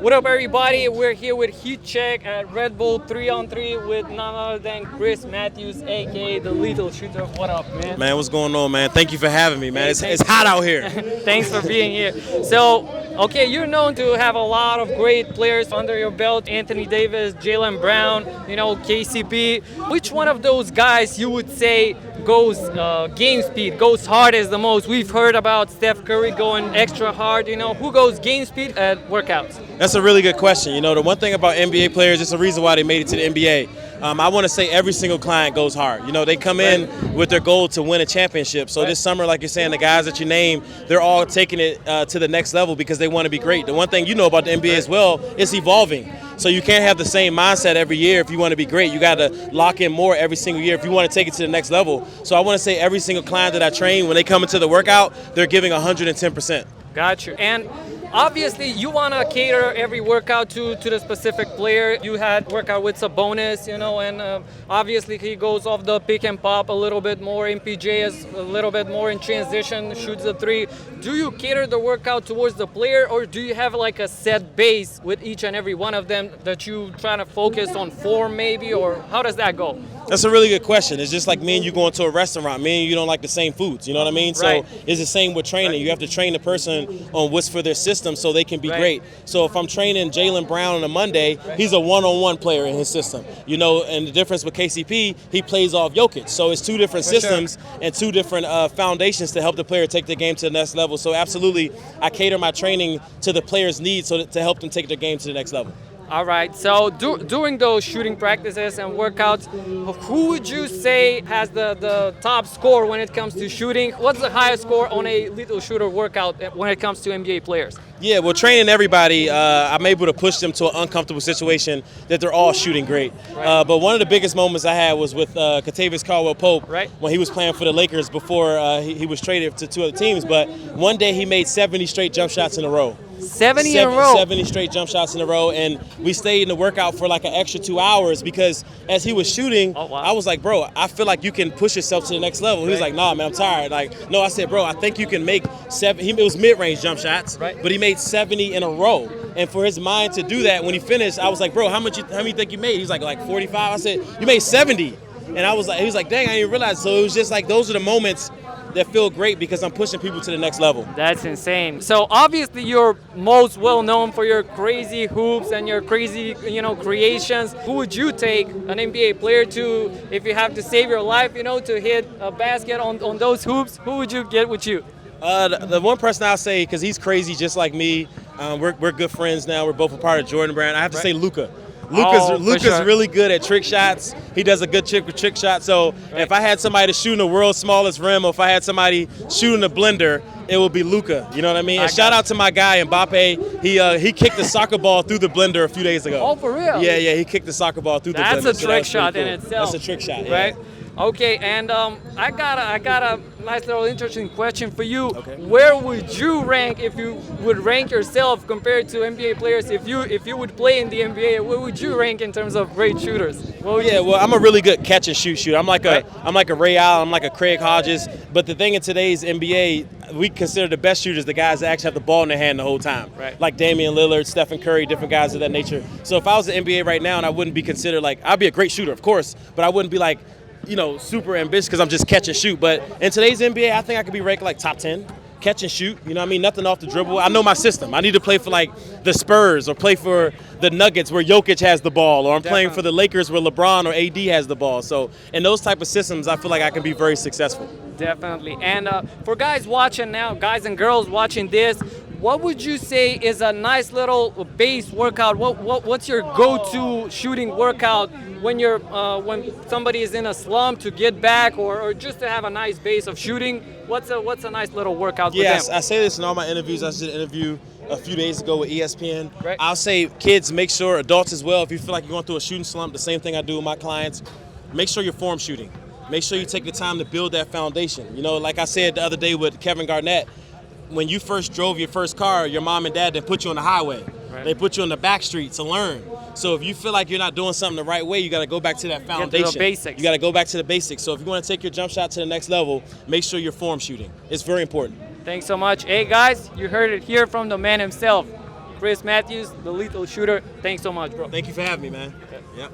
What up, everybody? We're here with Heat Check at Red Bull 3-on-3 with none other than Chris Matthews, aka the Lethal Shooter. What up, man? Man, what's going on, man? Thank you for having me, man. It's hot out here. Thanks for being here. So, okay, you're known to have a lot of great players under your belt. Anthony Davis, Jaylen Brown, KCP. Which one of those guys you would say goes game speed, goes hard as the most? We've heard about Steph Curry going extra hard. Who goes game speed at workouts? That's a really good question. The one thing about NBA players, it's the reason why they made it to the NBA. I want to say every single client goes hard. They come in with their goal to win a championship. So this summer, like you're saying, the guys that you name, they're all taking it to the next level because they want to be great. The one thing you know about the NBA as well, it's evolving. So you can't have the same mindset every year if you want to be great. You got to lock in more every single year if you want to take it to the next level. So I want to say every single client that I train, when they come into the workout, they're giving 110%. Got you. And obviously, you want to cater every workout to the specific player. You had workout with Sabonis, and obviously he goes off the pick and pop a little bit more. MPJ is a little bit more in transition, shoots the three. Do you cater the workout towards the player, or do you have like a set base with each and every one of them that you try to focus on form maybe, or how does that go? That's a really good question. It's just like me and you going to a restaurant. Me and you don't like the same foods. You know what I mean? Right. So it's the same with training. You have to train the person on what's for their system so they can be great. So if I'm training Jaylen Brown on a Monday, he's a one-on-one player in his system. And the difference with KCP, he plays off Jokic. So it's two different systems and two different foundations to help the player take the game to the next level. So absolutely, I cater my training to the player's needs to help them take their game to the next level. All right, so during those shooting practices and workouts, who would you say has the top score when it comes to shooting? What's the highest score on a Lethal Shooter workout when it comes to NBA players? Yeah, well, training everybody, I'm able to push them to an uncomfortable situation that they're all shooting great. But one of the biggest moments I had was with Kentavious Caldwell-Pope when he was playing for the Lakers before he was traded to two other teams. But one day he made 70 straight jump shots in a row. 70 in a row? 70 straight jump shots in a row, and we stayed in the workout for like an extra 2 hours because as he was shooting, I was like, bro, I feel like you can push yourself to the next level. He was like, nah, man, I'm tired. No, I said, bro, I think you can make it was mid-range jump shots, but he made 70 in a row. And for his mind to do that, when he finished, I was like, bro, how many think you made? He's like 45. I said, you made 70. And he was like, dang, I didn't realize. So it was just like, those are the moments that feel great because I'm pushing people to the next level. That's insane. So obviously you're most well known for your crazy hoops and your crazy, creations. Who would you take an NBA player to if you have to save your life, to hit a basket on those hoops? Who would you get with you? The one person I'll say, because he's crazy just like me, we're good friends now. We're both a part of Jordan Brand. I have to say Luka. Luka's really good at trick shots. He does a good trick shot. So if I had somebody shooting the world's smallest rim, or if I had somebody shooting a blender, it would be Luka. You know what I mean? And shout out to my guy Mbappe. He kicked the soccer ball through the blender a few days ago. Oh, for real? Yeah, he kicked the soccer ball through the blender. That's a trick shot cool. in itself. That's a trick shot, right? Okay, and I got a nice little interesting question for you. Okay. Where would you rank if you would rank yourself compared to NBA players? If you would play in the NBA, where would you rank in terms of great shooters? Well, I'm a really good catch and shoot shooter. I'm like a Ray Allen, I'm like a Craig Hodges. But the thing in today's NBA, we consider the best shooters the guys that actually have the ball in their hand the whole time. Like Damian Lillard, Stephen Curry, different guys of that nature. So if I was the NBA right now, and I wouldn't be considered I'd be a great shooter, of course, but I wouldn't be super ambitious because I'm just catch and shoot. But in today's NBA, I think I could be ranked top 10. Catch and shoot, nothing off the dribble. I know my system. I need to play for the Spurs or play for the Nuggets where Jokic has the ball, or I'm playing for the Lakers where LeBron or AD has the ball. So in those type of systems, I feel like I can be very successful. Definitely. And for guys watching now, guys and girls watching this, what would you say is a nice little base workout? What's your go-to shooting workout when when somebody is in a slump to get back, or just to have a nice base of shooting? What's a nice little workout for them? Yes, I say this in all my interviews. I did an interview a few days ago with ESPN. I'll say kids, make sure, adults as well, if you feel like you're going through a shooting slump, the same thing I do with my clients, make sure you're form shooting. Make sure you take the time to build that foundation. Like I said the other day with Kevin Garnett, when you first drove your first car, your mom and dad didn't put you on the highway. They put you on the back street to learn. So if you feel like you're not doing something the right way, you got to go back to that foundation. Get to the basics. You got to go back to the basics. So if you want to take your jump shot to the next level, make sure you're form shooting. It's very important. Thanks so much. Hey guys, you heard it here from the man himself. Chris Matthews, the lethal shooter. Thanks so much, bro. Thank you for having me, man. Yep.